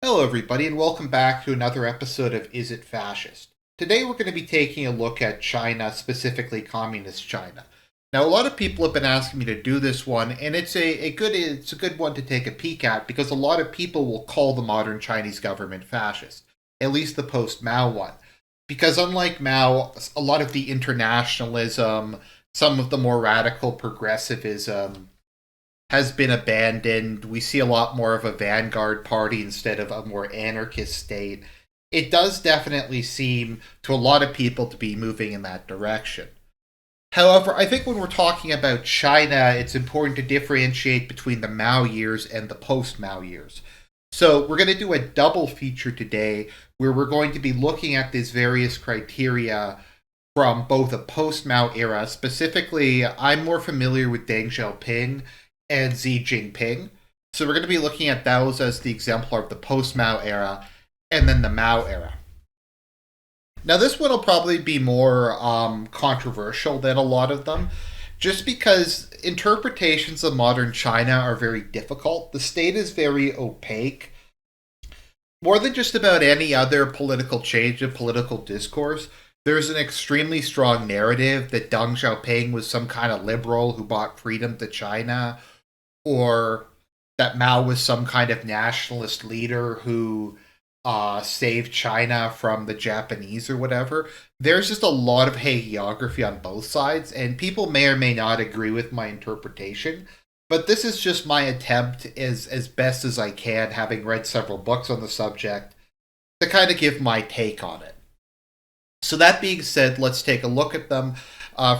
Hello, everybody, and welcome back to another episode of Is It Fascist? Today, we're going to be taking a look at China, specifically Communist China. Now, a lot of people have been asking me to do this one, and it's a good one to take a peek at because a lot of people will call the modern Chinese government fascist, at least the post-Mao one. Because unlike Mao, a lot of the internationalism, some of the more radical progressivism, has been abandoned. We see a lot more of a vanguard party instead of a more anarchist state. It does definitely seem to a lot of people to be moving in that direction. However, I think when we're talking about China, it's important to differentiate between the Mao years and the post Mao years. So, we're going to do a double feature today where we're going to be looking at these various criteria from both a post Mao era. Specifically, I'm more familiar with Deng Xiaoping and Xi Jinping. So we're going to be looking at those as the exemplar of the post-Mao era and then the Mao era. Now this one will probably be more controversial than a lot of them, just because interpretations of modern China are very difficult. The state is very opaque. More than just about any other political change of political discourse, there's an extremely strong narrative that Deng Xiaoping was some kind of liberal who brought freedom to China, or that Mao was some kind of nationalist leader who saved China from the Japanese or whatever. There's just a lot of hagiography on both sides, and people may or may not agree with my interpretation. But this is just my attempt, as best as I can, having read several books on the subject, to kind of give my take on it. So that being said, let's take a look at them.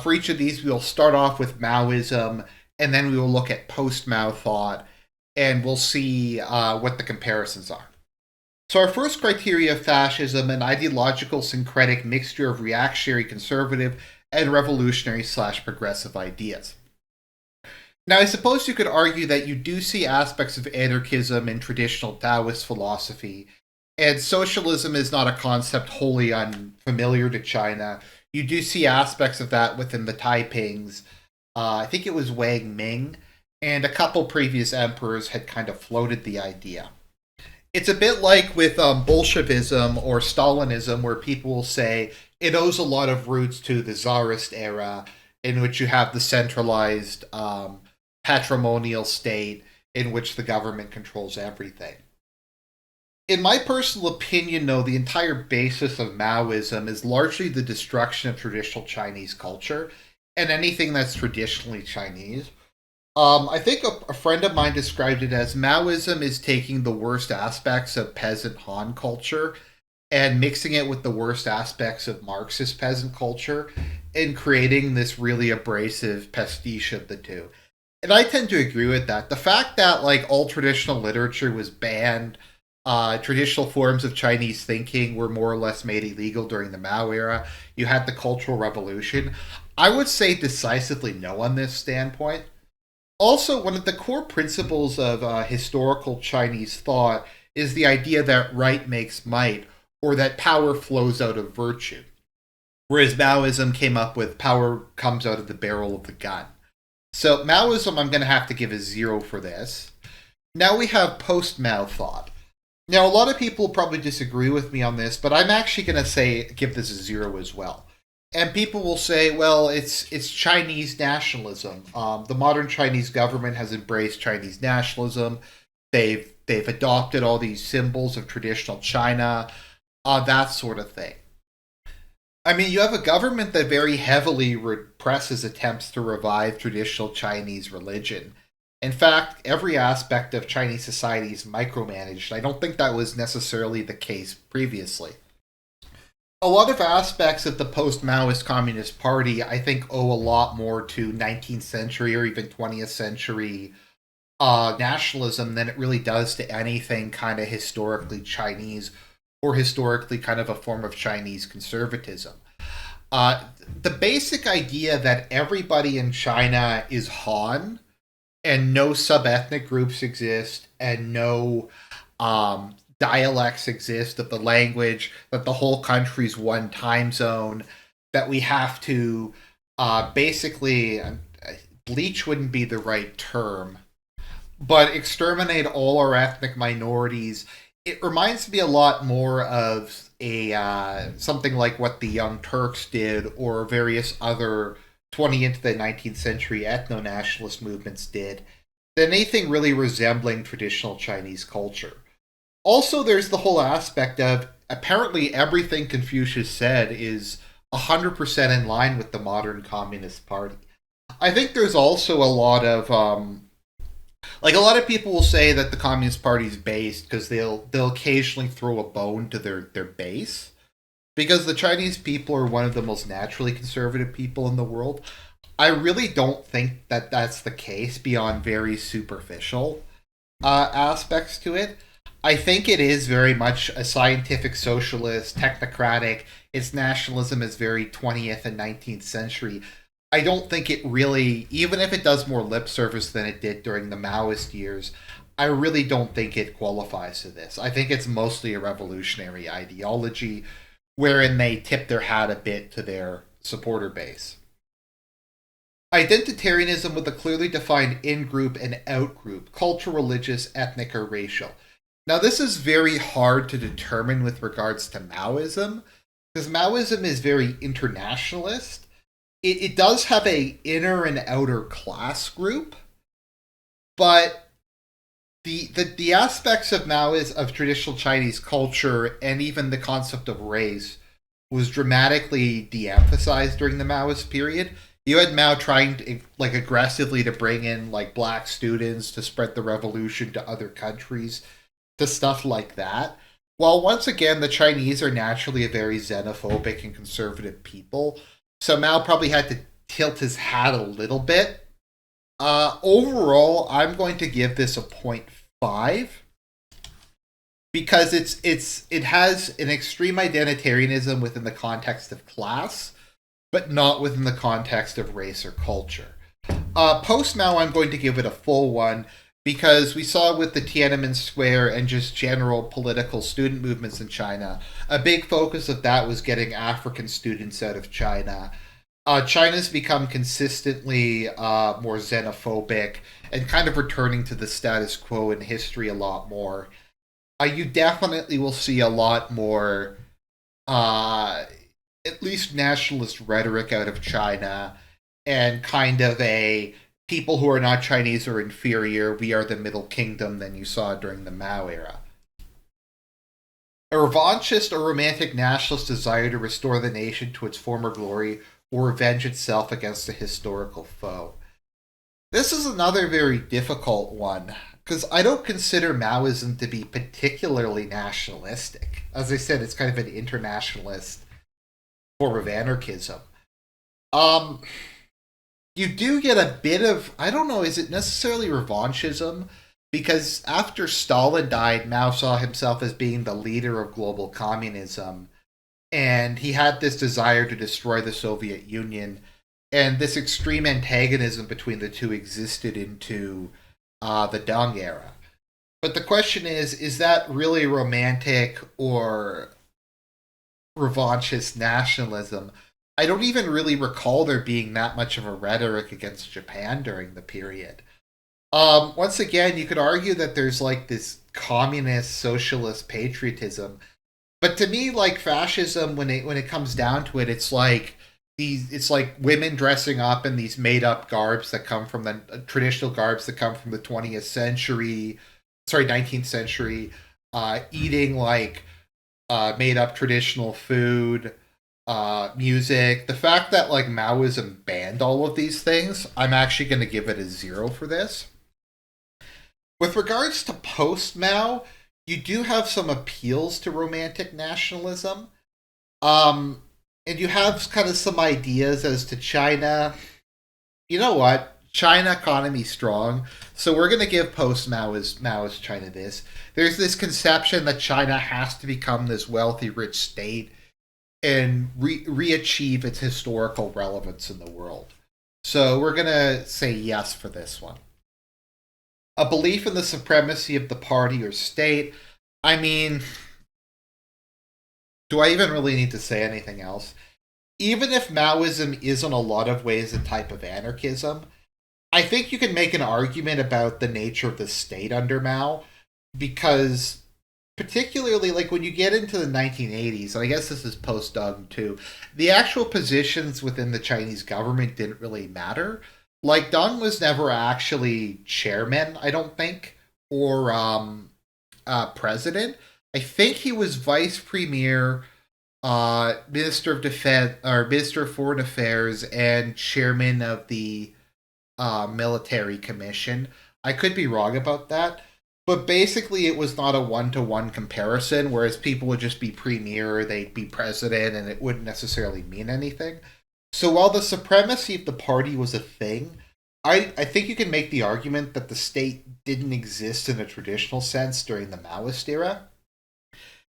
For each of these, we'll start off with Maoism, and then we will look at post-Mao thought, and we'll see what the comparisons are. So our first criteria of fascism, an ideological syncretic mixture of reactionary conservative and revolutionary/progressive ideas. Now, I suppose you could argue that you do see aspects of anarchism in traditional Taoist philosophy, and socialism is not a concept wholly unfamiliar to China. You do see aspects of that within the Taipings. I think it was Wang Ming, and a couple previous emperors had kind of floated the idea. It's a bit like with Bolshevism or Stalinism, where people will say it owes a lot of roots to the Tsarist era, in which you have the centralized patrimonial state in which the government controls everything. In my personal opinion, though, the entire basis of Maoism is largely the destruction of traditional Chinese culture and anything that's traditionally Chinese. I think a friend of mine described it as Maoism is taking the worst aspects of peasant Han culture and mixing it with the worst aspects of Marxist peasant culture and creating this really abrasive pastiche of the two. And I tend to agree with that. The fact that like all traditional literature was banned, traditional forms of Chinese thinking were more or less made illegal during the Mao era. You had the Cultural Revolution. I would say decisively no on this standpoint. Also, one of the core principles of historical Chinese thought is the idea that right makes might, or that power flows out of virtue. Whereas Maoism came up with power comes out of the barrel of the gun. So Maoism, I'm going to have to give a 0 for this. Now we have post-Mao thought. Now, a lot of people probably disagree with me on this, but I'm actually going to give this a 0 as well. And people will say, well, it's Chinese nationalism. The modern Chinese government has embraced Chinese nationalism. They've adopted all these symbols of traditional China, that sort of thing. I mean, you have a government that very heavily represses attempts to revive traditional Chinese religion. In fact, every aspect of Chinese society is micromanaged. I don't think that was necessarily the case previously. A lot of aspects of the post-Maoist Communist Party, I think, owe a lot more to 19th century or even 20th century nationalism than it really does to anything kind of historically Chinese or historically kind of a form of Chinese conservatism. The basic idea that everybody in China is Han and no sub-ethnic groups exist and no dialects exist of the language, that the whole country's one time zone, that we have to basically, bleach wouldn't be the right term, but exterminate all our ethnic minorities it reminds me a lot more of a something like what the Young Turks did, or various other 20th into the 19th century ethno-nationalist movements did, than anything really resembling traditional Chinese culture. Also, there's the whole aspect of apparently everything Confucius said is 100% in line with the modern Communist Party. I think there's also a lot of like a lot of people will say that the Communist Party is based because they'll occasionally throw a bone to their base, because the Chinese people are one of the most naturally conservative people in the world. I really don't think that that's the case beyond very superficial aspects to it. I think it is very much a scientific socialist, technocratic. Its nationalism is very 20th and 19th century. I don't think it really, even if it does more lip service than it did during the Maoist years, I really don't think it qualifies to this. I think it's mostly a revolutionary ideology wherein they tip their hat a bit to their supporter base. Identitarianism with a clearly defined in group and out group, cultural, religious, ethnic, or racial. Now, this is very hard to determine with regards to Maoism, because Maoism is very internationalist. It does have a inner and outer class group, but the aspects of Maoism, of traditional Chinese culture, and even the concept of race was dramatically de-emphasized during the Maoist period. You had Mao trying to, like, aggressively to bring in like black students to spread the revolution to other countries, to stuff like that. While once again the Chinese are naturally a very xenophobic and conservative people, so Mao probably had to tilt his hat a little bit. Overall, I'm going to give this a 0.5 because it has an extreme identitarianism within the context of class, but not within the context of race or culture. Post Mao, I'm going to give it a full one because we saw with the Tiananmen Square and just general political student movements in China, a big focus of that was getting African students out of China. China's become consistently more xenophobic and kind of returning to the status quo in history a lot more. You definitely will see a lot more, at least nationalist rhetoric out of China, and kind of a people who are not Chinese are inferior, we are the Middle Kingdom, than you saw during the Mao era. A revanchist or romantic nationalist desire to restore the nation to its former glory or avenge itself against a historical foe. This is another very difficult one, because I don't consider Maoism to be particularly nationalistic. As I said, it's kind of an internationalist form of anarchism. Um, you do get a bit of, I don't know, is it necessarily revanchism? Because after Stalin died, Mao saw himself as being the leader of global communism, and he had this desire to destroy the Soviet Union, and this extreme antagonism between the two existed into the Deng era. But the question is that really romantic or revanchist nationalism? I don't even really recall there being that much of a rhetoric against Japan during the period. Once again, you could argue that there's like this communist socialist patriotism, but to me, like fascism, when it comes down to it, it's like women dressing up in these made up garbs that come from the traditional garbs that come from the 20th century, sorry, 19th century, eating like made up traditional food, music. The fact that like Maoism banned all of these things, I'm actually going to give it a 0 for this. With regards to post Mao, you do have some appeals to romantic nationalism. Um, and you have kind of some ideas as to China. You know what? China economy strong, so we're going to give post Maoist China this. There's this conception that China has to become this wealthy, rich state and re-achieve its historical relevance in the world. So we're going to say yes for this one. A belief in the supremacy of the party or state. I mean, do I even really need to say anything else? Even if Maoism is in a lot of ways a type of anarchism, I think you can make an argument about the nature of the state under Mao, because particularly like when you get into the 1980s, and I guess this is post-Deng too, the actual positions within the Chinese government didn't really matter. Like Deng was never actually chairman, I don't think, or president. I think he was vice premier, minister of defense, or minister of foreign affairs, and chairman of the military commission. I could be wrong about that, but basically it was not a one-to-one comparison, whereas people would just be premier, they'd be president, and it wouldn't necessarily mean anything. So while the supremacy of the party was a thing, I think you can make the argument that the state didn't exist in a traditional sense during the Maoist era.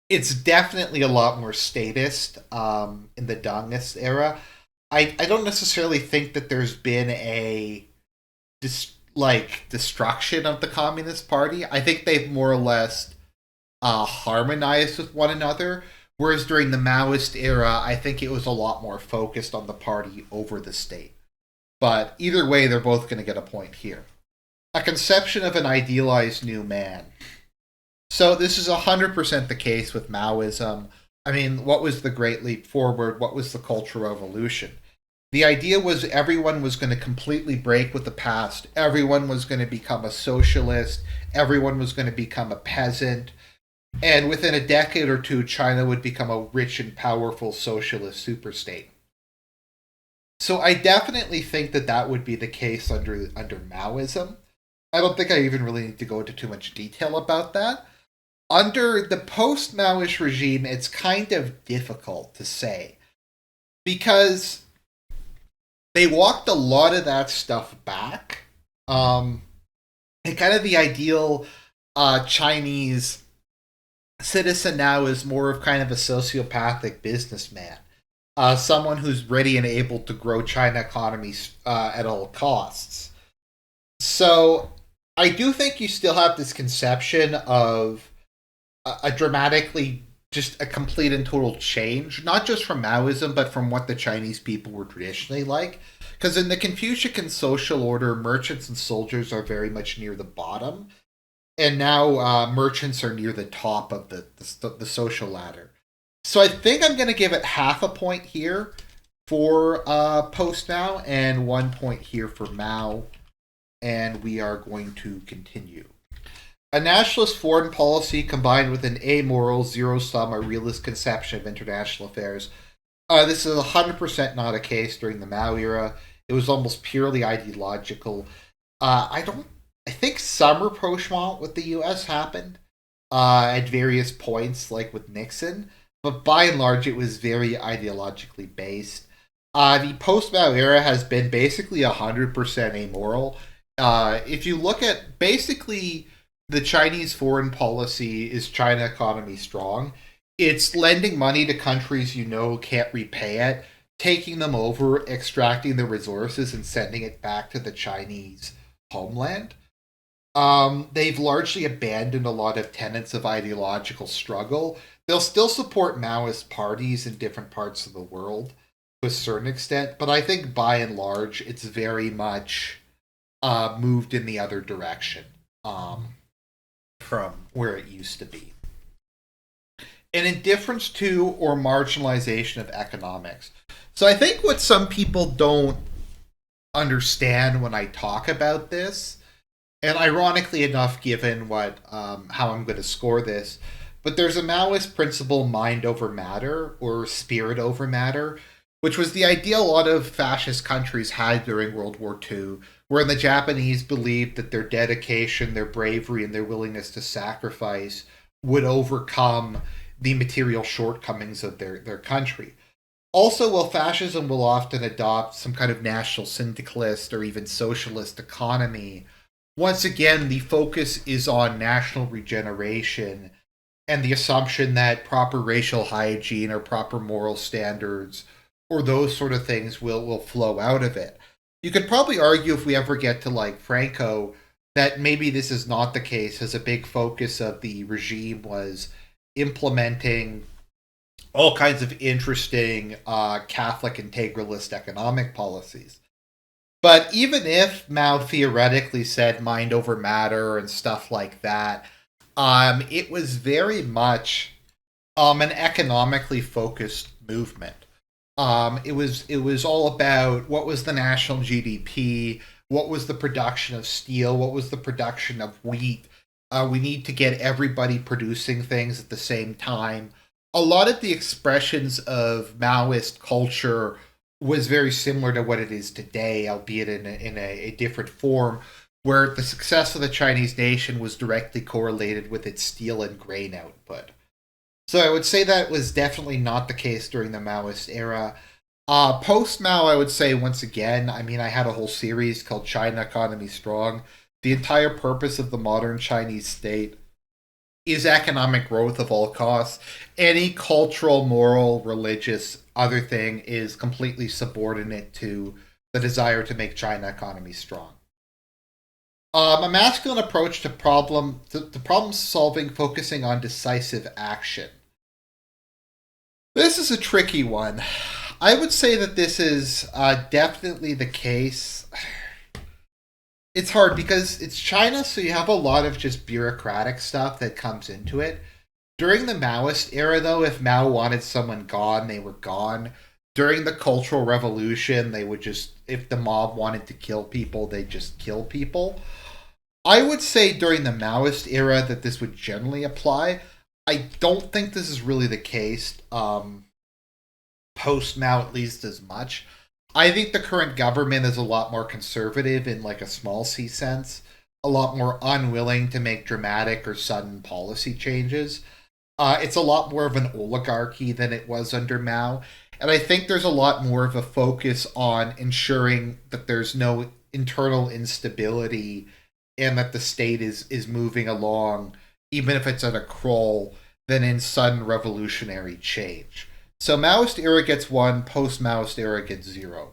It's definitely a lot more statist in the Dengist era. I don't necessarily think that there's been a destruction of the Communist Party. I think they've more or less harmonized with one another. Whereas during the Maoist era, I think it was a lot more focused on the party over the state. But either way, they're both going to get a point here. A conception of an idealized new man. So this is 100% the case with Maoism. I mean, what was the Great Leap Forward? What was the Cultural Revolution? The idea was everyone was going to completely break with the past. Everyone was going to become a socialist. Everyone was going to become a peasant. And within a decade or two, China would become a rich and powerful socialist superstate. So I definitely think that that would be the case under Maoism. I don't think I even really need to go into too much detail about that. Under the post-Maoist regime, it's kind of difficult to say because they walked a lot of that stuff back. And kind of the ideal Chinese citizen now is more of kind of a sociopathic businessman, someone who's ready and able to grow China economies at all costs. So I do think you still have this conception of a dramatically just a complete and total change, not just from Maoism, but from what the Chinese people were traditionally like. Because in the Confucian social order, merchants and soldiers are very much near the bottom, and now merchants are near the top of the social ladder. So I think I'm going to give it half a point here for post Mao and 1 point here for Mao, and we are going to continue. A nationalist foreign policy combined with an amoral, zero-sum, or realist conception of international affairs. This is 100% not a case during the Mao era. It was almost purely ideological. I think some rapprochement with the U.S. happened at various points, like with Nixon, but by and large, it was very ideologically based. The post-Mao era has been basically 100% amoral. If you look at basically the Chinese foreign policy is China economy strong. It's lending money to countries you know can't repay it, taking them over, extracting the resources, and sending it back to the Chinese homeland. They've largely abandoned a lot of tenets of ideological struggle. They'll still support Maoist parties in different parts of the world to a certain extent, but I think by and large it's very much moved in the other direction. From where it used to be. An indifference to or marginalization of economics. So I think what some people don't understand when I talk about this, and ironically enough, given what how I'm going to score this, but there's a Maoist principle, mind over matter or spirit over matter, which was the idea a lot of fascist countries had during World War II, where the Japanese believed that their dedication, their bravery, and their willingness to sacrifice would overcome the material shortcomings of their country. Also, while fascism will often adopt some kind of national syndicalist or even socialist economy, once again, the focus is on national regeneration and the assumption that proper racial hygiene or proper moral standards or those sort of things will flow out of it. You could probably argue if we ever get to like Franco that maybe this is not the case, as a big focus of the regime was implementing all kinds of interesting Catholic integralist economic policies. But even if Mao theoretically said mind over matter and stuff like that, It was very much an economically focused movement. It was all about what was the national GDP, what was the production of steel, what was the production of wheat. We need to get everybody producing things at the same time. A lot of the expressions of Maoist culture was very similar to what it is today, albeit in a different form, where the success of the Chinese nation was directly correlated with its steel and grain output. So I would say that was definitely not the case during the Maoist era. Post Mao, I would say once again, I mean, I had a whole series called China Economy Strong. The entire purpose of the modern Chinese state is economic growth of all costs. Any cultural, moral, religious, other thing is completely subordinate to the desire to make China economy strong. A masculine approach to problem solving, focusing on decisive action. This is a tricky one. I would say that this is definitely the case. It's hard because it's China, so you have a lot of just bureaucratic stuff that comes into it. During the Maoist era, though, if Mao wanted someone gone, they were gone. During the Cultural Revolution, they would just, if the mob wanted to kill people, they'd just kill people. I would say during the Maoist era that this would generally apply. I don't think this is really the case. Post Mao, at least, as much. I think the current government is a lot more conservative in like a small c sense, a lot more unwilling to make dramatic or sudden policy changes. It's a lot more of an oligarchy than it was under Mao. And I think there's a lot more of a focus on ensuring that there's no internal instability and that the state is moving along, even if it's at a crawl, than in sudden revolutionary change. So Maoist era gets 1, post-Maoist era gets 0.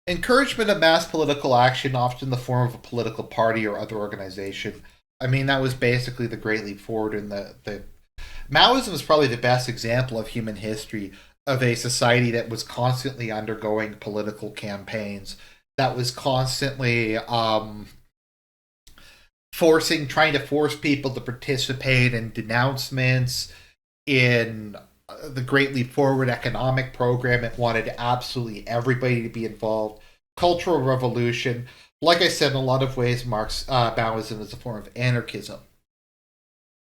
Encouragement of mass political action, often in the form of a political party or other organization. I mean, that was basically the Great Leap Forward, and the Maoism is probably the best example of human history of a society that was constantly undergoing political campaigns, that was constantly trying to force people to participate in denouncements, in the Great Leap Forward economic program. It wanted absolutely everybody to be involved. Cultural revolution. Like I said, in a lot of ways, Maoism is a form of anarchism.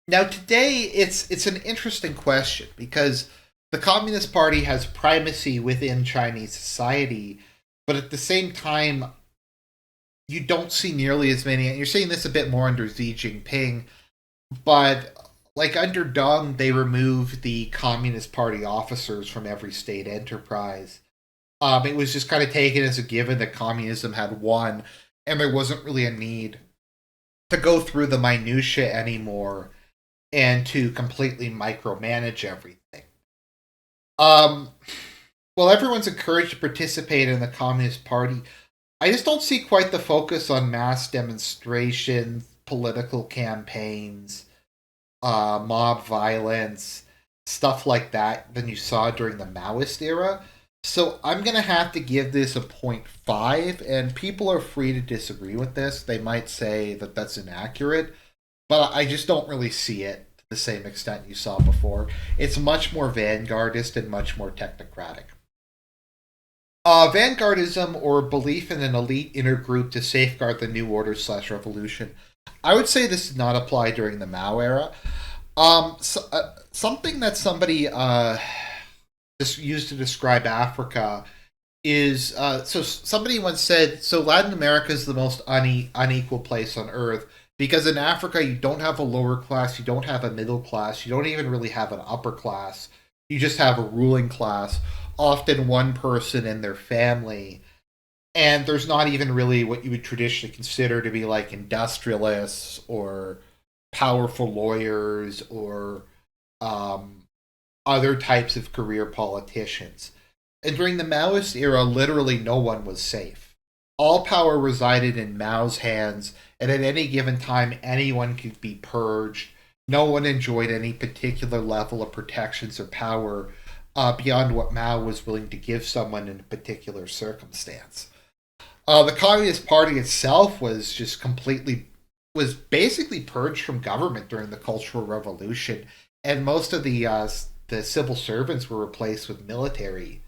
Now, today, it's an interesting question because the Communist Party has primacy within Chinese society, but at the same time, you don't see nearly as many. And you're seeing this a bit more under Xi Jinping, but like under Deng, they removed the Communist Party officers from every state enterprise. It was just kind of taken as a given that communism had won, and there wasn't really a need to go through the minutiae anymore and to completely micromanage everything. Um, well, everyone's encouraged to participate in the Communist Party. I just don't see quite the focus on mass demonstrations, political campaigns, mob violence, stuff like that than you saw during the Maoist era. So I'm going to have to give this a 0.5, and people are free to disagree with this. They might say that that's inaccurate, but I just don't really see it to the same extent you saw before. It's much more vanguardist and much more technocratic. Vanguardism, or belief in an elite inner group to safeguard the new order/revolution. I would say this did not apply during the Mao era. Something that somebody used to describe Africa is so somebody once said, so Latin America is the most unequal place on earth because in Africa you don't have a lower class, you don't have a middle class, you don't even really have an upper class. You just have a ruling class, often one person and their family. And there's not even really what you would traditionally consider to be like industrialists or powerful lawyers or other types of career politicians. And during the Maoist era, literally no one was safe. All power resided in Mao's hands, and at any given time, anyone could be purged. No one enjoyed any particular level of protections or power beyond what Mao was willing to give someone in a particular circumstance. The Communist Party itself was just completely was basically purged from government during the Cultural Revolution, and most of the civil servants were replaced with military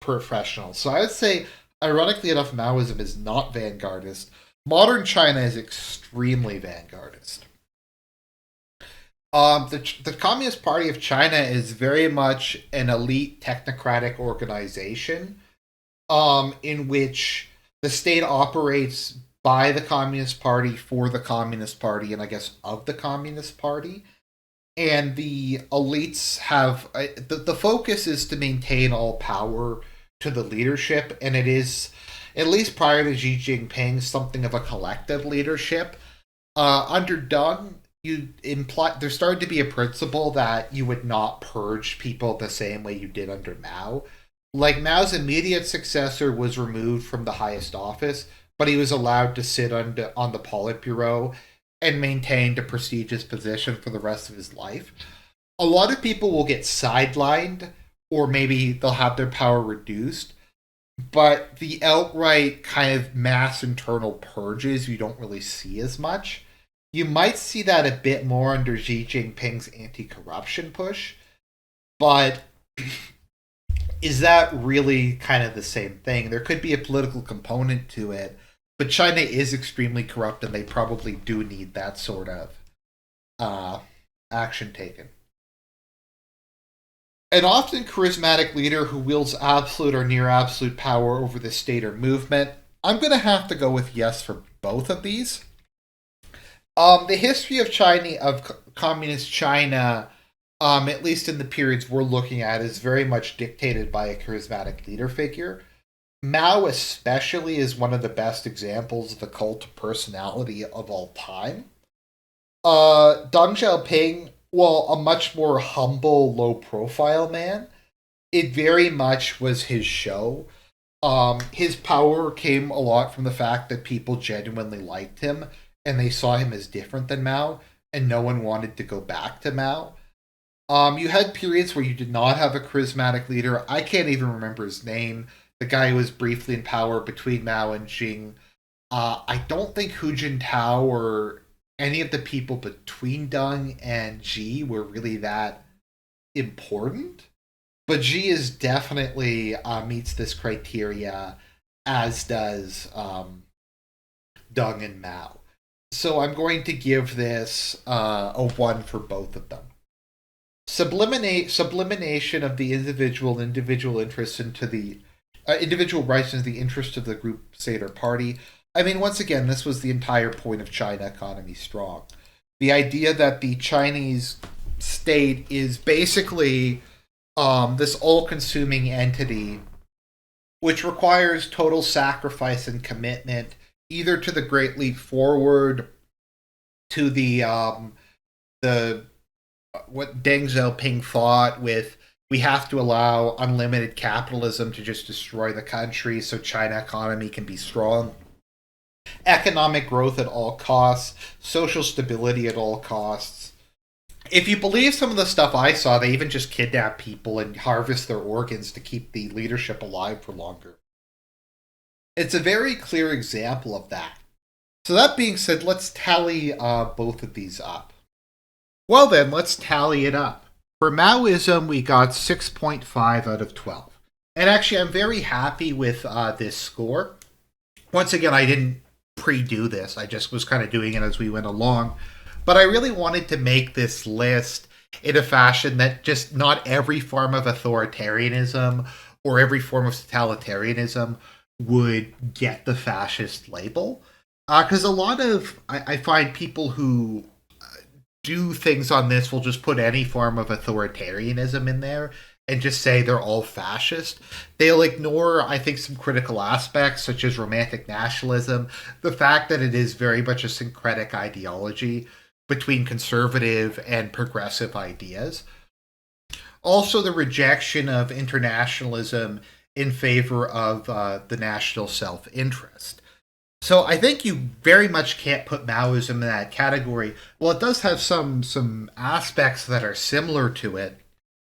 professionals. So I would say, ironically enough, Maoism is not vanguardist. Modern China is extremely vanguardist. The Communist Party of China is very much an elite technocratic organization, in which the state operates by the Communist Party for the Communist Party, and I guess of the Communist Party. And the elites have the focus is to maintain all power to the leadership, and it is, at least prior to Xi Jinping, something of a collective leadership. Under Deng, you imply there started to be a principle that you would not purge people the same way you did under Mao. Like, Mao's immediate successor was removed from the highest office, but he was allowed to sit on the Politburo and maintained a prestigious position for the rest of his life. A lot of people will get sidelined, or maybe they'll have their power reduced, but the outright kind of mass internal purges you don't really see as much. You might see that a bit more under Xi Jinping's anti-corruption push, but is that really kind of the same thing? There could be a political component to it, but China is extremely corrupt, and they probably do need that sort of action taken. An often charismatic leader who wields absolute or near absolute power over the state or movement. I'm going to have to go with yes for both of these. The history of communist China, at least in the periods we're looking at, is very much dictated by a charismatic leader figure. Mao especially is one of the best examples of the cult of personality of all time. Deng Xiaoping, well, a much more humble, low-profile man, it very much was his show. His power came a lot from the fact that people genuinely liked him, and they saw him as different than Mao, and no one wanted to go back to Mao. You had periods where you did not have a charismatic leader. I can't even remember his name. The guy who was briefly in power between Mao and Xing. I don't think Hu Jintao or any of the people between Deng and Xi were really that important. But Xi is definitely meets this criteria, as does Deng and Mao. So I'm going to give this a 1 for both of them. Sublimation of the individual interests into the individual rights into the interest of the group, state, or party. I mean, once again, this was the entire point of China Economy Strong. The idea that the Chinese state is basically this all-consuming entity which requires total sacrifice and commitment, either to the Great Leap Forward, to the what Deng Xiaoping fought with, we have to allow unlimited capitalism to just destroy the country so China economy can be strong. Economic growth at all costs, social stability at all costs. If you believe some of the stuff I saw, they even just kidnap people and harvest their organs to keep the leadership alive for longer. It's a very clear example of that. So that being said, let's tally both of these up. Well then, let's tally it up. For Maoism, we got 6.5 out of 12. And actually, I'm very happy with this score. Once again, I didn't pre-do this. I just was kind of doing it as we went along. But I really wanted to make this list in a fashion that just not every form of authoritarianism or every form of totalitarianism would get the fascist label. Because a lot of, I find people who do things on this will just put any form of authoritarianism in there and just say they're all fascist. They'll ignore, I think, some critical aspects, such as romantic nationalism, the fact that it is very much a syncretic ideology between conservative and progressive ideas. Also, the rejection of internationalism in favor of the national self-interest. So I think you very much can't put Maoism in that category. Well, it does have some aspects that are similar to it.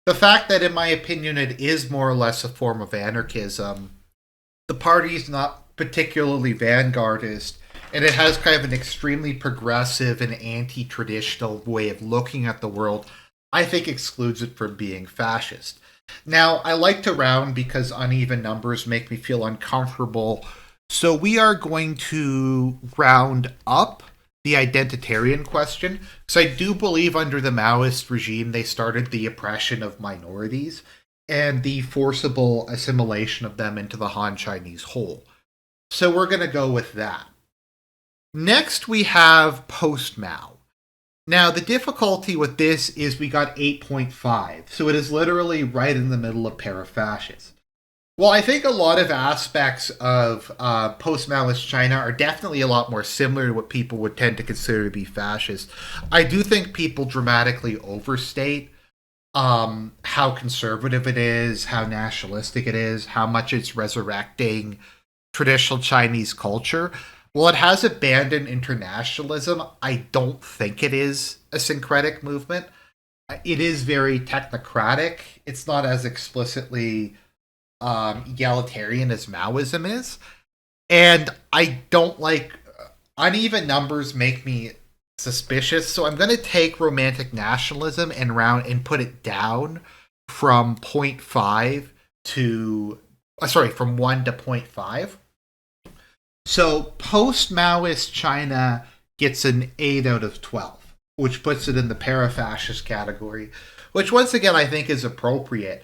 The fact that, in my opinion, it is more or less a form of anarchism. The party's not particularly vanguardist, and it has kind of an extremely progressive and anti-traditional way of looking at the world, I think excludes it from being fascist. Now, I like to round because uneven numbers make me feel uncomfortable. So we are going to round up the identitarian question, because I do believe under the Maoist regime they started the oppression of minorities and the forcible assimilation of them into the Han Chinese whole. So we're going to go with that. Next, we have post-Mao. Now, the difficulty with this is we got 8.5, so it is literally right in the middle of para-fascist. Well, I think a lot of aspects of post-Maoist China are definitely a lot more similar to what people would tend to consider to be fascist. I do think people dramatically overstate how conservative it is, how nationalistic it is, how much it's resurrecting traditional Chinese culture. While it has abandoned internationalism, I don't think it is a syncretic movement. It is very technocratic. It's not as explicitly egalitarian as Maoism is. And I don't like uneven numbers make me suspicious. So I'm going to take romantic nationalism and put it down from 0.5 to from 1 to 0.5. So post-Maoist China gets an 8 out of 12, which puts it in the para-fascist category, which once again I think is appropriate.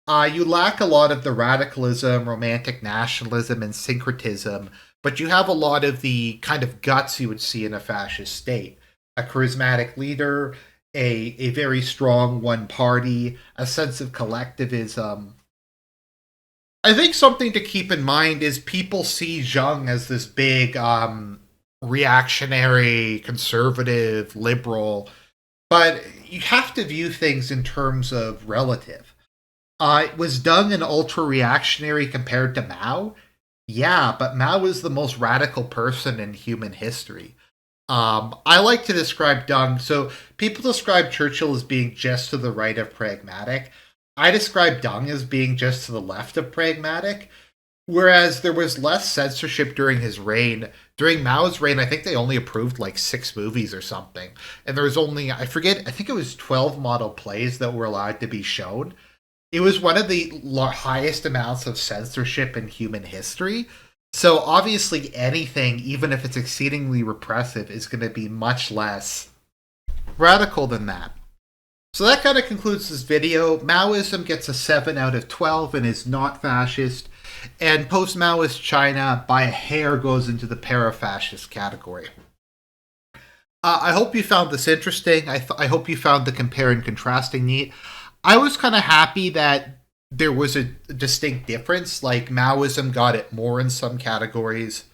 You lack a lot of the radicalism, romantic nationalism, and syncretism, but you have a lot of the kind of guts you would see in a fascist state. A charismatic leader, a very strong one party, a sense of collectivism. I think something to keep in mind is people see Zheng as this big reactionary, conservative, liberal, but you have to view things in terms of relative. Was Deng an ultra-reactionary compared to Mao? Yeah, but Mao was the most radical person in human history. I like to describe Deng. So people describe Churchill as being just to the right of pragmatic. I describe Deng as being just to the left of pragmatic, whereas there was less censorship during his reign. During Mao's reign, I think they only approved like 6 movies or something. And there was only, I think it was 12 model plays that were allowed to be shown. It was one of the highest amounts of censorship in human history. So obviously anything, even if it's exceedingly repressive, is going to be much less radical than that. So that kind of concludes this video. Maoism gets a 7 out of 12 and is not fascist. And post-Maoist China, by a hair, goes into the para-fascist category. I hope you found this interesting. I hope you found the compare and contrasting neat. I was kind of happy that there was a distinct difference. Like, Maoism got it more in some categories,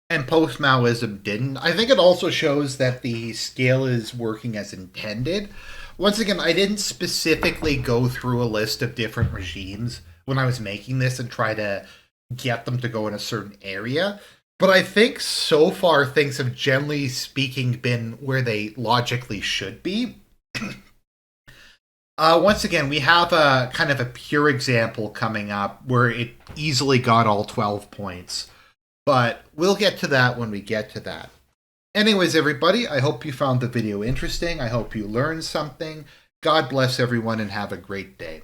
and post-Maoism didn't. I think it also shows that the scale is working as intended. Once again, I didn't specifically go through a list of different regimes when I was making this and try to get them to go in a certain area. But I think so far things have generally speaking been where they logically should be. Once again, we have a kind of a pure example coming up where it easily got all 12 points. But we'll get to that when we get to that. Anyways, everybody, I hope you found the video interesting. I hope you learned something. God bless everyone and have a great day.